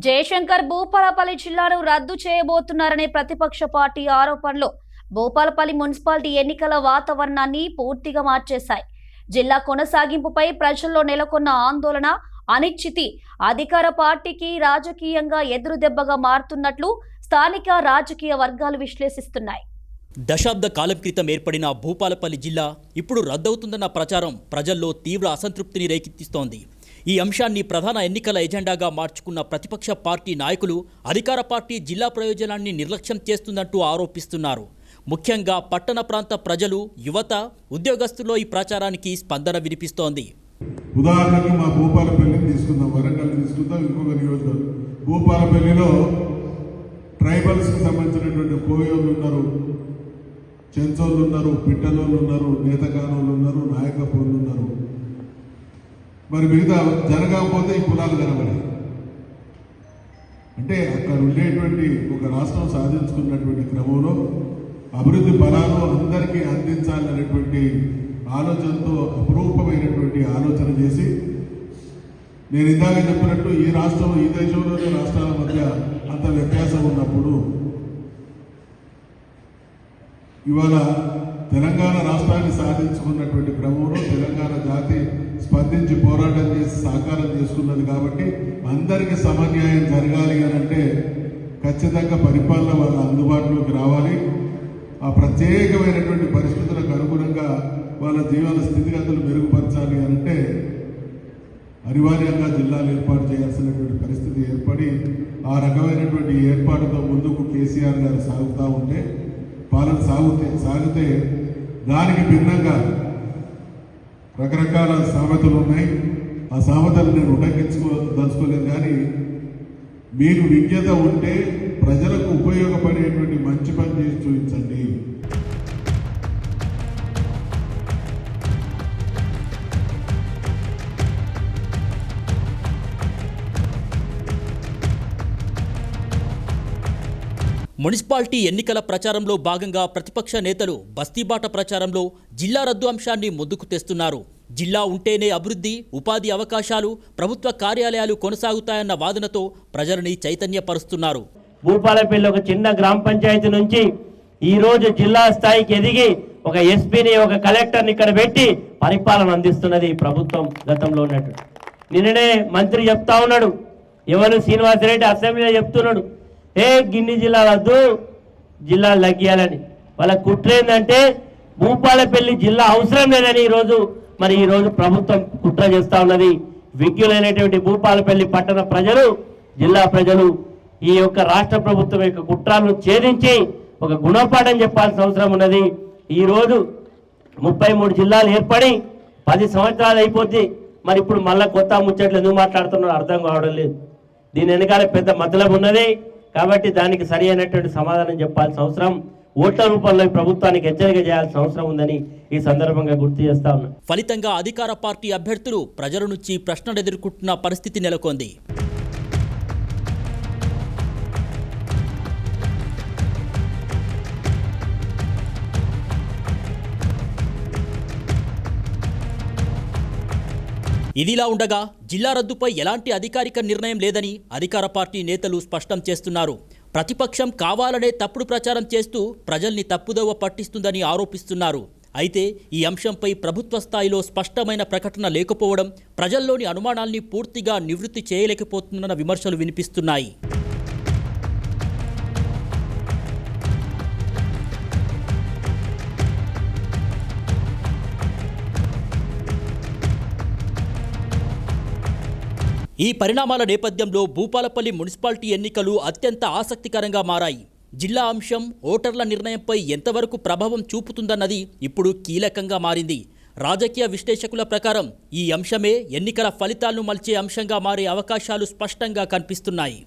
జయశంకర్ భూపాలపల్లి జిల్లాను రద్దు చేయబోతున్నారనే ప్రతిపక్ష పార్టీ ఆరోపణలు భూపాలపల్లి మున్సిపాలిటీ ఎన్నికల వాతావరణాన్ని పూర్తిగా మార్చేశాయి. జిల్లా కొనసాగింపుపై ప్రజల్లో నెలకొన్న ఆందోళన, అనిశ్చితి అధికార పార్టీకి రాజకీయంగా ఎదురుదెబ్బగా మారుతున్నట్లు స్థానిక రాజకీయ వర్గాలు విశ్లేషిస్తున్నాయి. దశాబ్ద కాలం క్రితం ఏర్పడిన భూపాలపల్లి జిల్లా ఇప్పుడు రద్దవుతుందన్న ప్రచారం ప్రజల్లో తీవ్ర అసంతృప్తిని రేకెత్తిస్తోంది. ఈ అంశాన్ని ప్రధాన ఎన్నికల ఎజెండాగా మార్చుకున్న ప్రతిపక్ష పార్టీ నాయకులు అధికార పార్టీ జిల్లా ప్రయోజనాన్ని నిర్లక్ష్యం చేస్తుందంటూ ఆరోపిస్తున్నారు. ముఖ్యంగా పట్టణ ప్రాంత ప్రజలు, యువత, ఉద్యోగస్తుల్లో ఈ ప్రచారానికి స్పందన వినిపిస్తోంది. ఉదాహరణకు మా భూపాలపల్లిని తీసుకుందాం, వరంగల్ తీసుకుందాం, ఇంకొక నియోజకవర్గం. భూపాలపల్లిలో ట్రైబల్స్కి సంబంధించినటువంటి కోయోళ్ళు ఉన్నారు, చెంచోళ్ళు ఉన్నారు, పిట్టలోళ్ళు ఉన్నారు, నేతగానోళ్ళు ఉన్నారు, నాయకపోళ్ళు ఉన్నారు. మరి మిగతా జరగకపోతే ఈ కులాలు కనబడి అంటే అక్కడ ఉండేటువంటి ఒక రాష్ట్రం సాధించుకున్నటువంటి క్రమంలో అభివృద్ధి ఫలాలు అందరికీ అందించాలనేటువంటి ఆలోచనతో అపురూపమైనటువంటి ఆలోచన చేసి, నేను ఇందాక చెప్పినట్టు ఈ రాష్ట్రం, ఈ దేశంలోని రాష్ట్రాల మధ్య అంత వ్యత్యాసం ఉన్నప్పుడు ఇవాళ తెలంగాణ రాష్ట్రాన్ని సాధించుకున్నటువంటి క్రమంలో తెలంగాణ జాతి స్పందించి పోరాటం చేసి సాకారం చేసుకున్నది. కాబట్టి అందరికీ సమన్యాయం జరగాలి అనంటే ఖచ్చితంగా పరిపాలన వాళ్ళ అందుబాటులోకి రావాలి. ఆ ప్రత్యేకమైనటువంటి పరిస్థితులకు అనుగుణంగా వాళ్ళ జీవన స్థితిగతులు మెరుగుపరచాలి అనంటే అనివార్యంగా జిల్లాలు ఏర్పాటు చేయాల్సినటువంటి పరిస్థితి ఏర్పడి, ఆ రకమైనటువంటి ఏర్పాటుతో ముందుకు కేసీఆర్ గారు సాగుతూ ఉంటే, పాలన సాగితే దానికి భిన్నంగా రకరకాల సామెతలు ఉన్నాయి. ఆ సామెతలు నేను ఉటంకించుకోదలుచుకోలేదు. కానీ మీకు విజ్ఞత ఉంటే ప్రజలకు ఉపయోగపడేటువంటి మంచి పని చేసి చూపించండి. మున్సిపాలిటీ ఎన్నికల ప్రచారంలో భాగంగా ప్రతిపక్ష నేతలు బస్తీబాట ప్రచారంలో జిల్లా రద్దు అంశాన్ని ముందుకు తెస్తున్నారు. జిల్లా ఉంటేనే అభివృద్ధి, ఉపాధి అవకాశాలు, ప్రభుత్వ కార్యాలయాలు కొనసాగుతాయన్న వాదనతో ప్రజలని చైతన్యపరుస్తున్నారు. భూపాలపల్లి ఒక చిన్న గ్రామ పంచాయతీ నుంచి ఈరోజు జిల్లా స్థాయికి ఎదిగి ఒక ఎస్పీని, ఒక కలెక్టర్ని ఇక్కడ పెట్టి పరిపాలన అందిస్తున్నది ప్రభుత్వం. గతంలో ఉన్నట్టు నిన్ననే మంత్రి చెప్తా ఉన్నాడు, ఎవరు శ్రీనివాసరెడ్డి అసెంబ్లీలో చెప్తున్నాడు, గిన్ని జిల్లాలు వద్దు, జిల్లాలు లగ్గియాలని. వాళ్ళ కుట్రేందంటే భూపాలపల్లి జిల్లా అవసరం లేదని ఈరోజు ప్రభుత్వం కుట్ర చేస్తూ ఉన్నది. విజ్ఞులైనటువంటి భూపాలపల్లి పట్టణ ప్రజలు, జిల్లా ప్రజలు ఈ యొక్క రాష్ట్ర ప్రభుత్వం యొక్క కుట్రలను ఛేదించి ఒక గుణపాఠం చెప్పాల్సిన అవసరం ఉన్నది. ఈరోజు 33 జిల్లాలు ఏర్పడి 10 సంవత్సరాలు అయిపోద్ది. మరి ఇప్పుడు మళ్ళీ కొత్త ముచ్చట్లు ఎందుకు మాట్లాడుతున్నారో అర్థం కావడం లేదు. దీని వెనకాల పెద్ద మతలబు ఉన్నది. కాబట్టి దానికి సరి అయినటువంటి సమాధానం చెప్పాల్సిన అవసరం, ఓట్ల రూపంలో ప్రభుత్వానికి హెచ్చరిక చేయాల్సిన అవసరం ఉందని ఈ సందర్భంగా గుర్తు చేస్తా ఉన్నాం. ఫలితంగా అధికార పార్టీ అభ్యర్థులు ప్రజల నుంచి ప్రశ్నలు ఎదుర్కొంటున్న పరిస్థితి నెలకొంది. ఇదిలా ఉండగా జిల్లా రద్దుపై ఎలాంటి అధికారిక నిర్ణయం లేదని అధికార పార్టీ నేతలు స్పష్టం చేస్తున్నారు. ప్రతిపక్షం కావాలనే తప్పుడు ప్రచారం చేస్తూ ప్రజల్ని తప్పుదోవ పట్టిస్తుందని ఆరోపిస్తున్నారు. అయితే ఈ అంశంపై ప్రభుత్వ స్థాయిలో స్పష్టమైన ప్రకటన లేకపోవడం ప్రజల్లోని అనుమానాల్ని పూర్తిగా నివృత్తి చేయలేకపోతుందన్న విమర్శలు వినిపిస్తున్నాయి. ఈ పరిణామాల నేపథ్యంలో భూపాలపల్లి మున్సిపాలిటీ ఎన్నికలు అత్యంత ఆసక్తికరంగా మారాయి. జిల్లా అంశం ఓటర్ల నిర్ణయంపై ఎంతవరకు ప్రభావం చూపుతుందన్నది ఇప్పుడు కీలకంగా మారింది. రాజకీయ విశ్లేషకుల ప్రకారం ఈ అంశమే ఎన్నికల ఫలితాలను మలిచే అంశంగా మారే అవకాశాలు స్పష్టంగా కనిపిస్తున్నాయి.